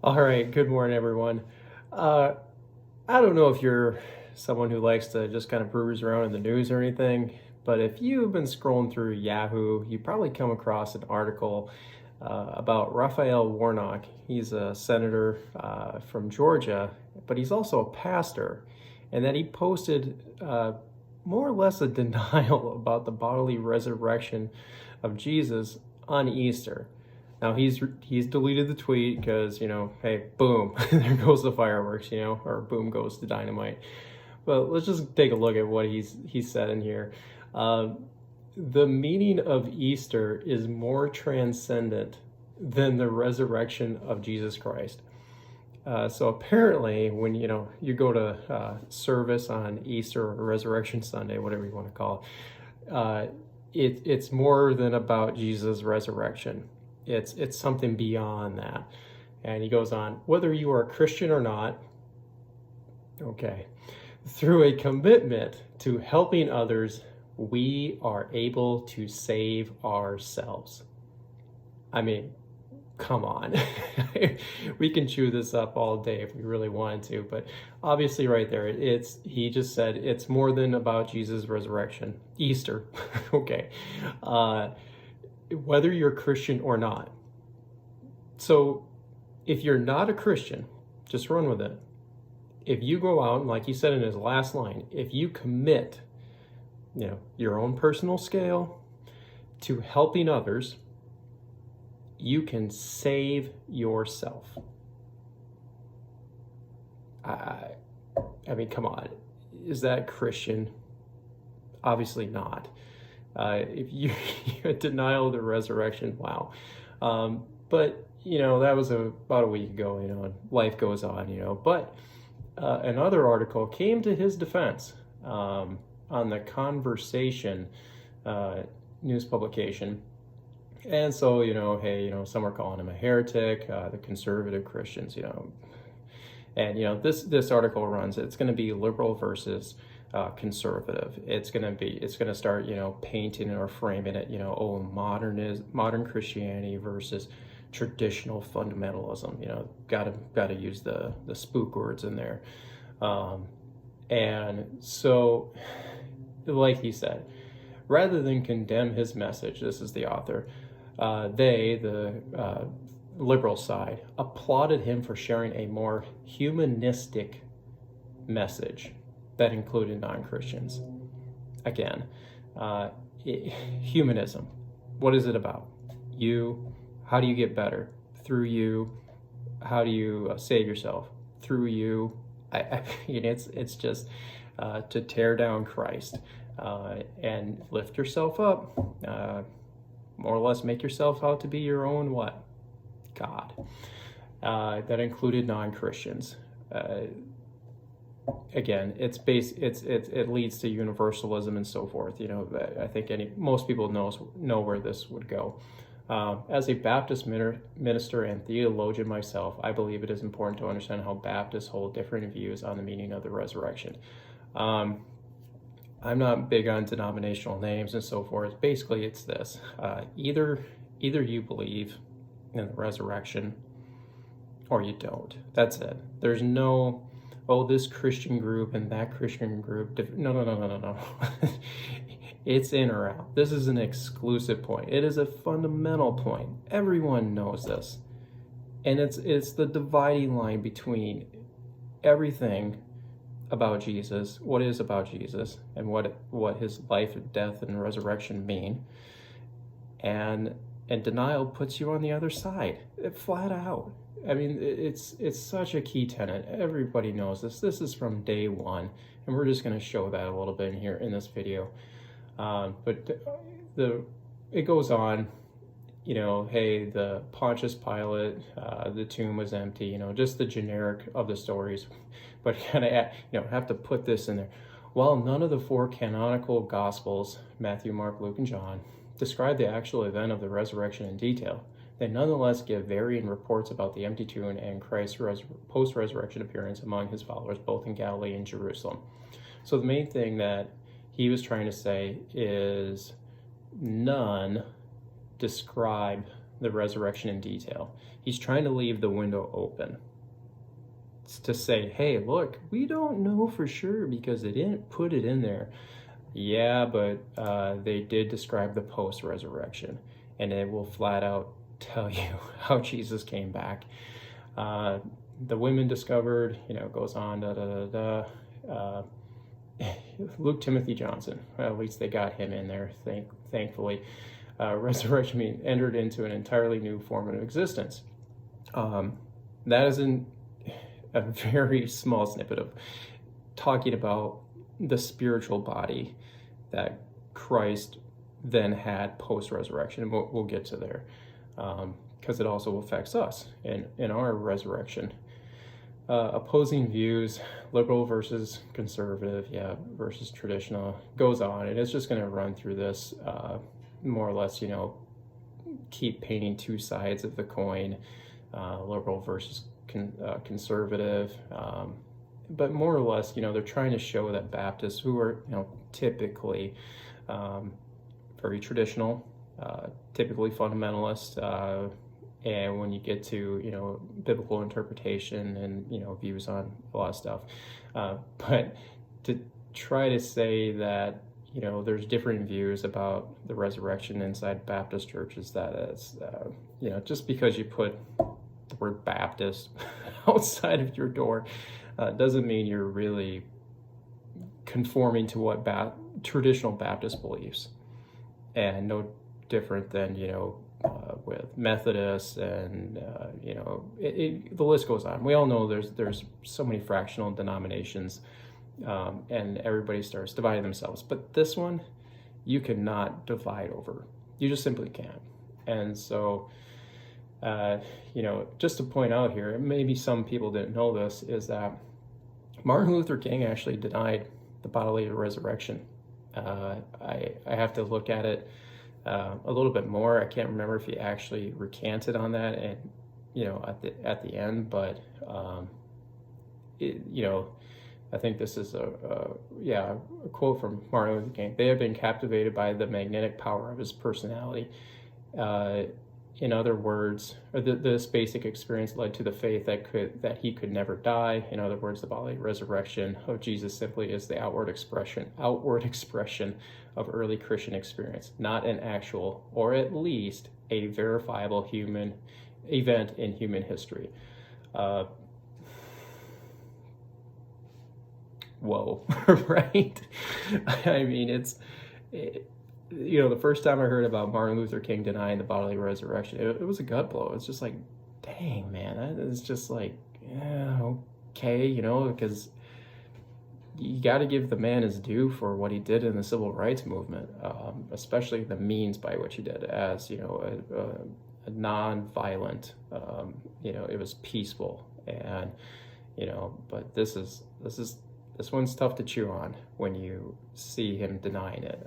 All right, good morning, everyone. Uh, I don't know if you're someone who likes to just kind of peruse around in the news or anything, but if you've been scrolling through Yahoo, you probably come across an article about Raphael Warnock. He's a senator from Georgia, but he's also a pastor, and that he posted more or less a denial about the bodily resurrection of Jesus on Easter. Now he's deleted the tweet because, hey, boom, there goes the fireworks, or boom goes the dynamite. But let's just take a look at what he said in here. Uh, the meaning of Easter is more transcendent than the resurrection of Jesus Christ. So apparently, when you go to service on Easter or Resurrection Sunday, whatever you want to call it's more than about Jesus' resurrection. It's something beyond that. And he goes on, whether you are a Christian or not, okay, through a commitment to helping others, we are able to save ourselves. I mean, come on. We can chew this up all day if we really wanted to, but obviously right there, he just said it's more than about Jesus' resurrection. Easter. Okay. Whether you're Christian or not. So if you're not a Christian, just run with it. If you go out, and like he said in his last line, if you commit, your own personal scale to helping others, you can save yourself. I mean, come on. Is that Christian? Obviously not. If you denial of the resurrection, wow. But that was about a week ago. And life goes on. But another article came to his defense on the Conversation news publication. And so, hey, some are calling him a heretic, the conservative Christians, and, this article runs, it's going to be liberal versus conservative. It's going to start, painting or framing it, modern Christianity versus traditional fundamentalism, gotta use the spook words in there. And so, like he said, rather than condemn his message, this is the author, the liberal side, applauded him for sharing a more humanistic message that included non-Christians. Again, humanism. What is it about? You. How do you get better? Through you. How do you save yourself? Through you. It's just to tear down Christ and lift yourself up. More or less make yourself out to be your own what? God. That included non-Christians. Again, it leads to universalism and so forth. I think most people know where this would go. As a Baptist minister and theologian myself, I believe it is important to understand how Baptists hold different views on the meaning of the resurrection. I'm not big on denominational names and so forth. Basically, it's this. Either you believe in the resurrection or you don't. That's it. There's no, this Christian group and that Christian group. No. It's in or out. This is an exclusive point. It is a fundamental point. Everyone knows this. And it's the dividing line between everything about Jesus, what is about Jesus, and what his life, death, and resurrection mean. And denial puts you on the other side, flat out. I mean, it's such a key tenet. Everybody knows this. This is from day one, and we're just going to show that a little bit in here in this video. But it goes on. Hey, the Pontius Pilate, the tomb was empty. Just the generic of the stories. But kind of have to put this in there. While none of the four canonical Gospels, Matthew, Mark, Luke, and John, describe the actual event of the resurrection in detail, they nonetheless give varying reports about the empty tomb and Christ's post-resurrection appearance among his followers, both in Galilee and Jerusalem. So the main thing that he was trying to say is none describe the resurrection in detail. He's trying to leave the window open to say, hey, look, we don't know for sure because they didn't put it in there. Yeah, but they did describe the post-resurrection, and it will flat out tell you how Jesus came back. The women discovered, goes on, Luke Timothy Johnson, well, at least they got him in there, thankfully. Resurrection entered into an entirely new form of existence. That is a very small snippet of talking about the spiritual body that Christ then had post-resurrection, and we'll get to there, because it also affects us in our resurrection. Opposing views, liberal versus conservative, versus traditional, goes on, and it's just going to run through this more or less, keep painting two sides of the coin, liberal versus conservative, but more or less, they're trying to show that Baptists, who are, typically very traditional, typically fundamentalist, and when you get to, biblical interpretation and, views on a lot of stuff, but to try to say that, there's different views about the resurrection inside Baptist churches, that is, just because you put the word Baptist outside of your door doesn't mean you're really conforming to what traditional Baptist beliefs, and no different than, with Methodists and, the list goes on. We all know there's so many fractional denominations, and everybody starts dividing themselves. But this one, you cannot divide over. You just simply can't. And so, just to point out here, maybe some people didn't know this, is that Martin Luther King actually denied the bodily resurrection. I have to look at it a little bit more. I can't remember if he actually recanted on that, and at the end, but I think this is a quote from Martin Luther King. They have been captivated by the magnetic power of his personality. In other words, this basic experience led to the faith that he could never die. In other words, the bodily resurrection of Jesus simply is the outward expression of early Christian experience, not an actual, or at least a verifiable human event in human history. Whoa, right? I mean, the first time I heard about Martin Luther King denying the bodily resurrection, it was a gut blow. It's just like, dang, man, that is just like, yeah, okay, because you got to give the man his due for what he did in the civil rights movement, especially the means by which he did, as, a non-violent, it was peaceful, and, but this one's tough to chew on when you see him denying it.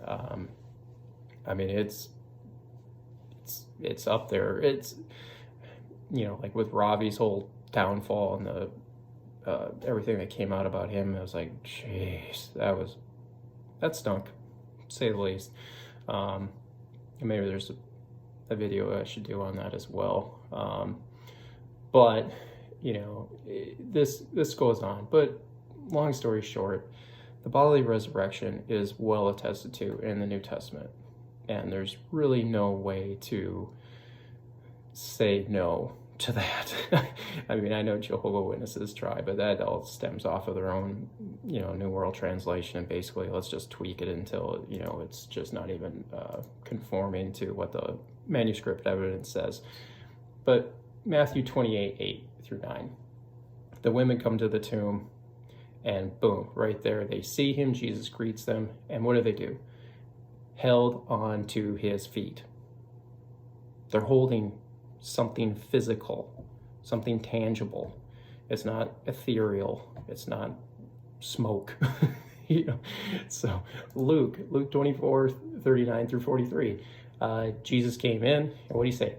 I mean, it's up there. It's, like with Ravi's whole downfall and the everything that came out about him, I was like, jeez, that stunk, to say the least. And maybe there's a video I should do on that as well. But this goes on. But long story short, the bodily resurrection is well attested to in the New Testament. And there's really no way to say no to that. I mean, I know Jehovah's Witnesses try, but that all stems off of their own, New World Translation. And basically, let's just tweak it until, it's just not even conforming to what the manuscript evidence says. But Matthew 28:8-9, the women come to the tomb, and boom, right there, they see him. Jesus greets them. And what do? Held on to his feet. They're holding something physical, something tangible. It's not ethereal. It's not smoke. So Luke 24:39-43. Jesus came in, and what did he say?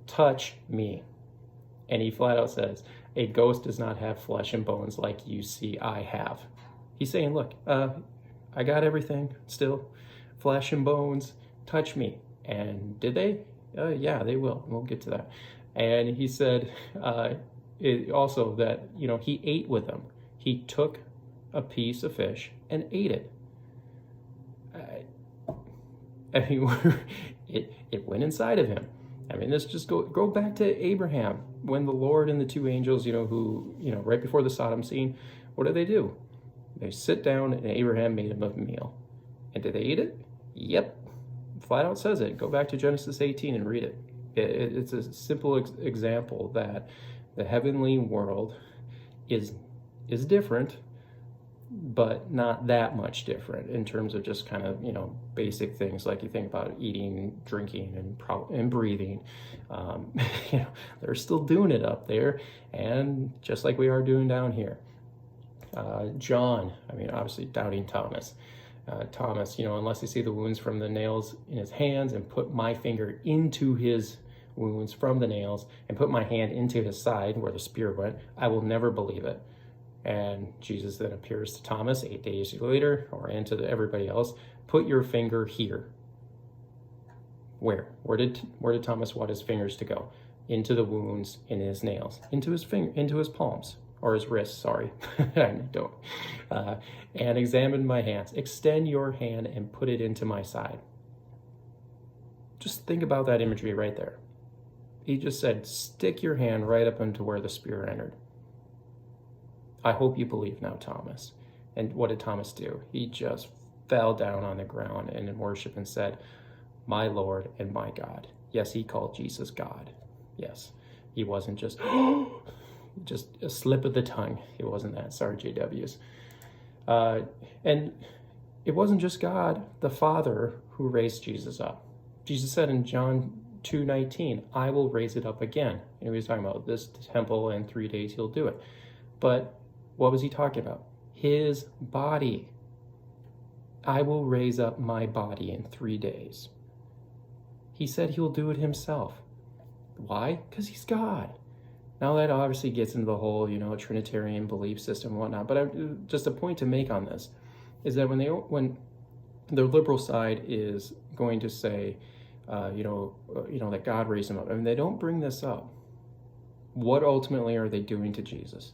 Touch me. And he flat out says, a ghost does not have flesh and bones like you see I have. He's saying, look, I got everything still. Flesh and bones, touch me. And did they? Yeah, they will. We'll get to that. And he said also that, he ate with them. He took a piece of fish and ate it. I mean, it went inside of him. I mean, let's just go back to Abraham, when the Lord and the two angels, who, right before the Sodom scene, what do? They sit down and Abraham made him a meal. And did they eat it? Yep. Flat out says it. Go back to Genesis 18 and read it. It's a simple example that the heavenly world is different, but not that much different in terms of just kind of, basic things like you think about eating, drinking, and breathing. They're still doing it up there, and just like we are doing down here. John, obviously doubting Thomas. Thomas, unless you see the wounds from the nails in his hands and put my finger into his wounds from the nails and put my hand into his side where the spear went, I will never believe it. And Jesus then appears to Thomas 8 days later, or into everybody else, put your finger here. Where did Thomas want his fingers to go? Into the wounds in his nails, into his palms, or his wrists, sorry. I don't. And examine my hands. Extend your hand and put it into my side. Just think about that imagery right there. He just said, stick your hand right up into where the spear entered. I hope you believe now, Thomas. And what did Thomas do? He just fell down on the ground and in worship and said, my Lord and my God. Yes, he called Jesus God. Yes, he wasn't just a slip of the tongue. It wasn't that. Sorry, JWs. And it wasn't just God, the Father, who raised Jesus up. Jesus said in John 2:19, I will raise it up again. And he was talking about this temple, and 3 days he'll do it. But what was he talking about? His body. I will raise up my body in 3 days. He said he'll do it himself. Why? Because he's God. Now that obviously gets into the whole, Trinitarian belief system and whatnot. But just a point to make on this is that when the liberal side is going to say, that God raised him up, they don't bring this up. What ultimately are they doing to Jesus?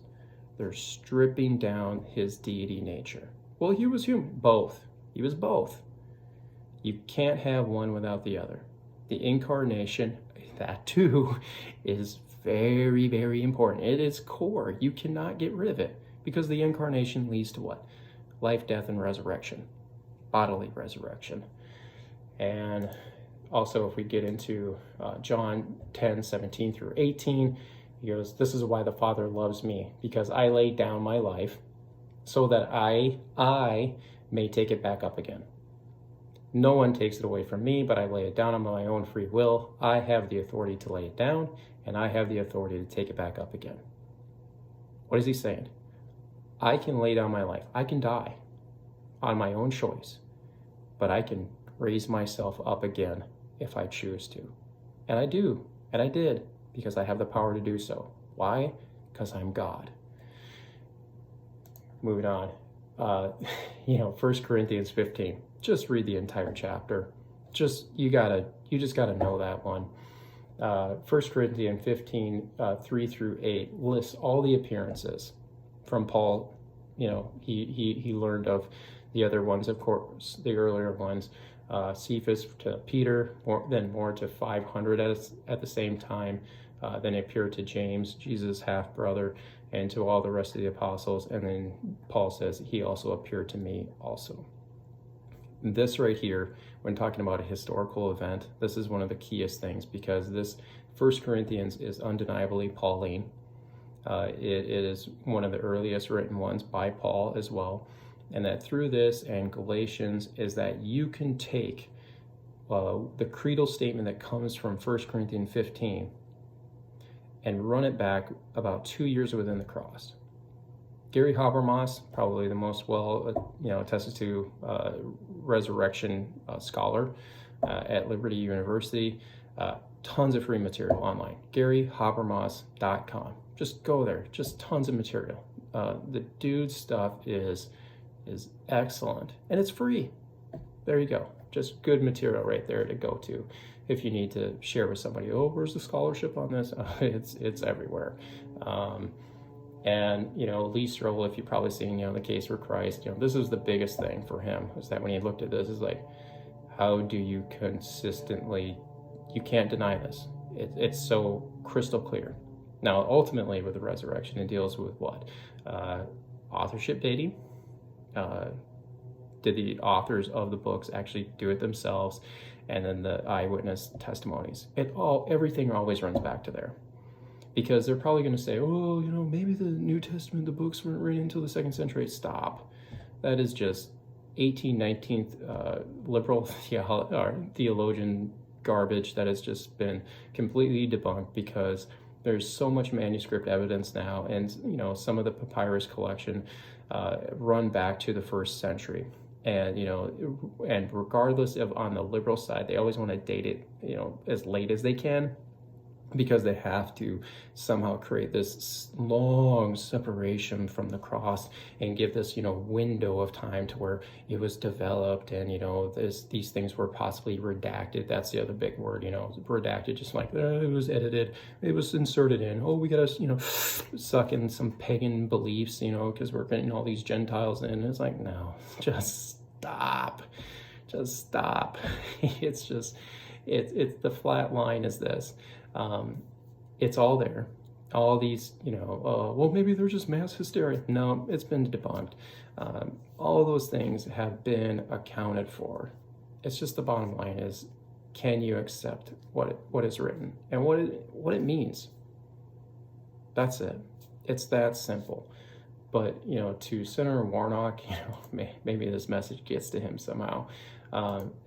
They're stripping down his deity nature. Well, he was human. Both. He was both. You can't have one without the other. The incarnation, that too, is very, very important. It is core. You cannot get rid of it because the incarnation leads to what? Life, death, and resurrection. Bodily resurrection. And also, if we get into John 10:17 through 18, he goes, this is why the Father loves me, because I laid down my life so that I may take it back up again. No one takes it away from me, but I lay it down on my own free will. I have the authority to lay it down, and I have the authority to take it back up again. What is he saying? I can lay down my life. I can die on my own choice, but I can raise myself up again if I choose to. And I do, and I did, because I have the power to do so. Why? Because I'm God. Moving on. 1 Corinthians 15. Just read the entire chapter. You just gotta know that one. 1 Corinthians 15, 3 through 8 lists all the appearances from Paul. He learned of the other ones, of course, the earlier ones. Cephas to Peter, then more to 500 at the same time. Then it appeared to James, Jesus' half-brother, and to all the rest of the apostles. And then Paul says, he also appeared to me also. This right here, when talking about a historical event, this is one of the keyest things, because this 1 Corinthians is undeniably Pauline. It is one of the earliest written ones by Paul as well. And that through this and Galatians is that you can take the creedal statement that comes from 1 Corinthians 15 and run it back about 2 years within the cross. Gary Habermas, probably the most attested to resurrection scholar at Liberty University. Tons of free material online. GaryHabermas.com. Just go there. Just tons of material. The dude's stuff is excellent, and it's free. There you go. just good material right there to go to if you need to share with somebody. Oh, where's the scholarship on this? It's everywhere. And, Lee Strobel, if you've probably seen, The Case for Christ, this is the biggest thing for him, is that when he looked at this, is like, how do you consistently, you can't deny this. It's so crystal clear. Now, ultimately, with the resurrection, it deals with what? Authorship dating. Did the authors of the books actually do it themselves? And then the eyewitness testimonies. Everything always runs back to there. Because they're probably going to say, oh, maybe the New Testament, the books weren't written until the 2nd century. Stop. That is just 18th, 19th liberal theologian garbage that has just been completely debunked, because there's so much manuscript evidence now, and some of the papyrus collection run back to the 1st century. And and regardless of, on the liberal side, they always want to date it as late as they can, because they have to somehow create this long separation from the cross and give this window of time to where it was developed, and these things were possibly redacted. That's the other big word, redacted, just like it was edited, it was inserted in. Oh, we gotta suck in some pagan beliefs, because we're getting all these Gentiles in. It's like, no, just stop. It's just the flat line is this. It's all there. All these, well, maybe they're just mass hysteria. No, it's been debunked. All those things have been accounted for. It's just the bottom line is, can you accept what is written and what it means? That's it. It's that simple. But, to Senator Warnock, maybe this message gets to him somehow,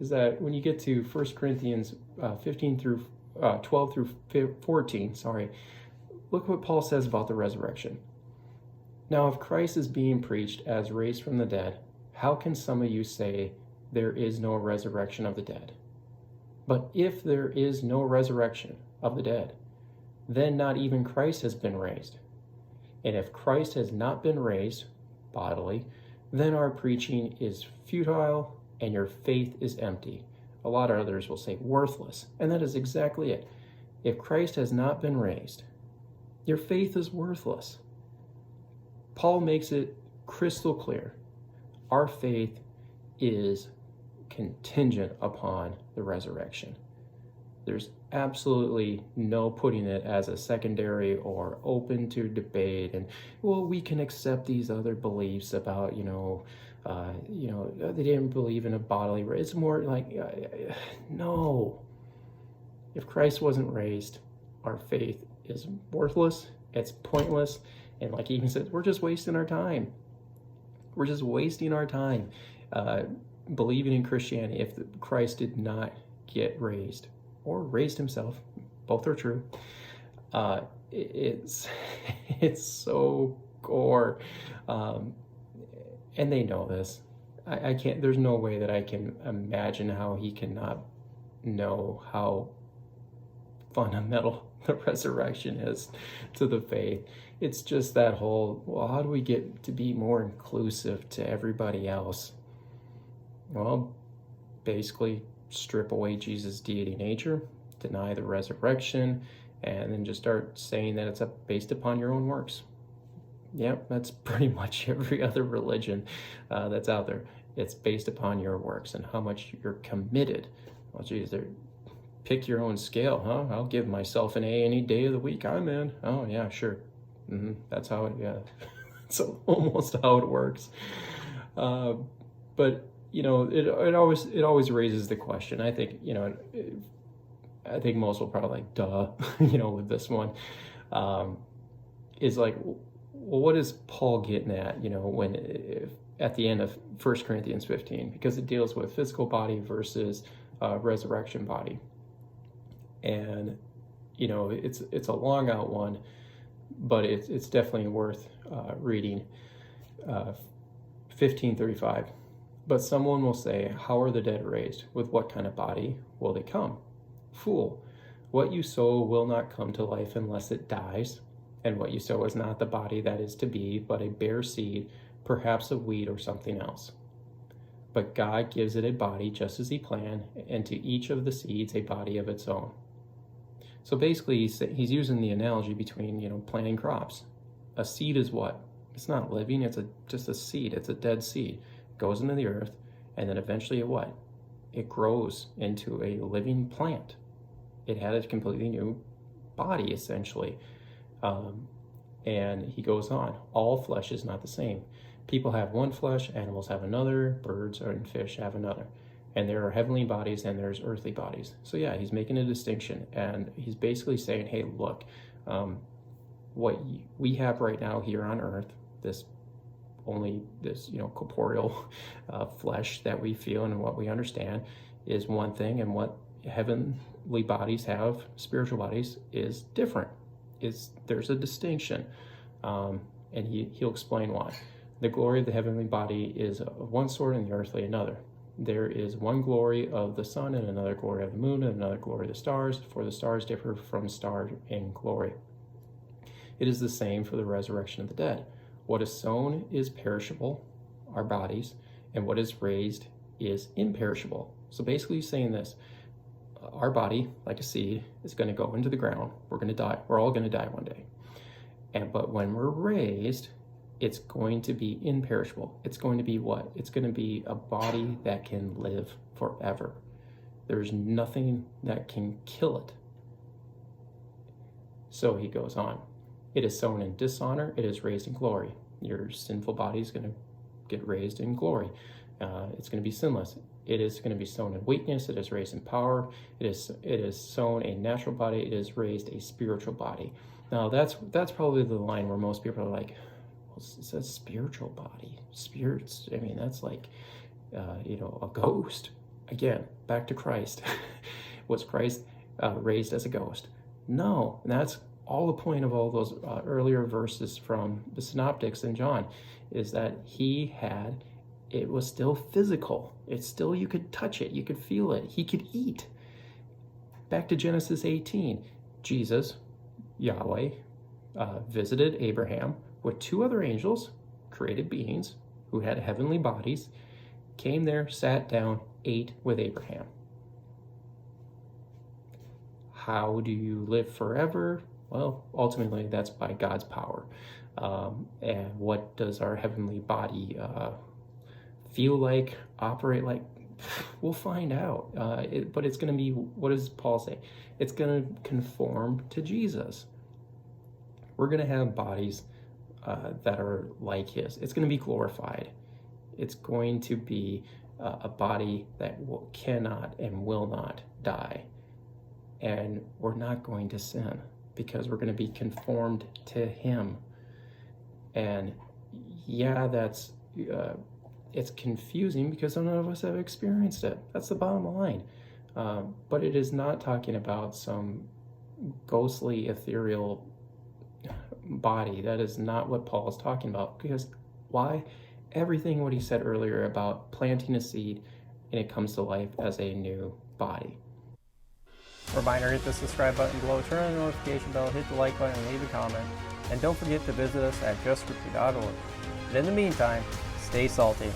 is that when you get to 1 Corinthians 12 through 14, look what Paul says about the resurrection. Now, if Christ is being preached as raised from the dead, how can some of you say there is no resurrection of the dead? But if there is no resurrection of the dead, then not even Christ has been raised. And if Christ has not been raised bodily, then our preaching is futile and your faith is empty. A lot of others will say worthless, and that is exactly it. If Christ has not been raised, your faith is worthless. Paul makes it crystal clear. Our faith is contingent upon the resurrection. There's absolutely no putting it as a secondary or open to debate. And, well, we can accept these other beliefs about, they didn't believe in a bodily raise. It's more like, no. If Christ wasn't raised, our faith is worthless. It's pointless. And like he even says, we're just wasting our time. We're just wasting our time believing in Christianity if Christ did not get raised or raised himself. Both are true. It's so gore. And they know this. I can't, there's no way that I can imagine how he cannot know how fundamental the resurrection is to the faith. It's just that whole, well, how do we get to be more inclusive to everybody else? Well, basically strip away Jesus' deity nature, deny the resurrection, and then just start saying that it's based upon your own works. Yep, that's pretty much every other religion that's out there. It's based upon your works and how much you're committed. Well, geez, pick your own scale, huh? I'll give myself an A any day of the week. I'm in. Oh, yeah, sure. That's how it, yeah. It's almost how it works. But, it always raises the question. I think, I think most will probably like, duh, with this one. Is like, well, what is Paul getting at, when at the end of 1 Corinthians 15? Because it deals with physical body versus resurrection body. And, it's a long out one, but it's definitely worth reading. 15:35. But someone will say, how are the dead raised? With what kind of body will they come? Fool, what you sow will not come to life unless it dies. And what you sow is not the body that is to be, but a bare seed, perhaps of wheat or something else. But God gives it a body just as he planned, and to each of the seeds a body of its own. So basically, he's using the analogy between, planting crops. A seed is what? It's not living, it's just a seed. It's a dead seed. It goes into the earth, and then eventually it grows into a living plant. It had a completely new body, essentially. And he goes on. All flesh is not the same. People have one flesh, animals have another, birds and fish have another. And there are heavenly bodies and there's earthly bodies. So yeah, he's making a distinction. And he's basically saying, hey, look, what we have right now here on earth, this corporeal flesh that we feel and what we understand is one thing, and what heavenly bodies have, spiritual bodies, is different. There's a distinction, and he'll explain why. The glory of the heavenly body is of one sort and the earthly another. There is one glory of the sun and another glory of the moon and another glory of the stars, for the stars differ from stars in glory. It is the same for the resurrection of the dead. What is sown is perishable, our bodies, and what is raised is imperishable. So basically he's saying this: our body, like a seed, is going to go into the ground. We're going to die. We're all going to die one day. But when we're raised, it's going to be imperishable. It's going to be what? It's going to be a body that can live forever. There's nothing that can kill it. So he goes on. It is sown in dishonor. It is raised in glory. Your sinful body is going to get raised in glory. It's going to be sinless. It is going to be sown in weakness. It is raised in power. It is sown a natural body. It is raised a spiritual body. Now that's probably the line where most people are like, well, it says spiritual body. Spirits. I mean, that's like, a ghost. Again, back to Christ. Was Christ raised as a ghost? No, and that's all the point of all those earlier verses from the Synoptics and John, is that it was still physical. It's still, you could touch it, you could feel it, he could eat. Back to Genesis 18, Jesus, Yahweh, visited Abraham with two other angels, created beings who had heavenly bodies, came there, sat down, ate with Abraham. How do you live forever? Well, ultimately, that's by God's power. And what does our heavenly body feel like, operate like? We'll find out. But it's going to be, what does Paul say? It's going to conform to Jesus. We're going to have bodies that are like his. It's going to be glorified. It's going to be a body that cannot and will not die. And we're not going to sin, because we're going to be conformed to him. And yeah, it's confusing because none of us have experienced it. That's the bottom line. But it is not talking about some ghostly, ethereal body. That is not what Paul is talking about. Because why? Everything what he said earlier about planting a seed and it comes to life as a new body. Reminder, hit the subscribe button below, turn on the notification bell, hit the like button, and leave a comment. And don't forget to visit us at juststrictly.org. But in the meantime, stay salty.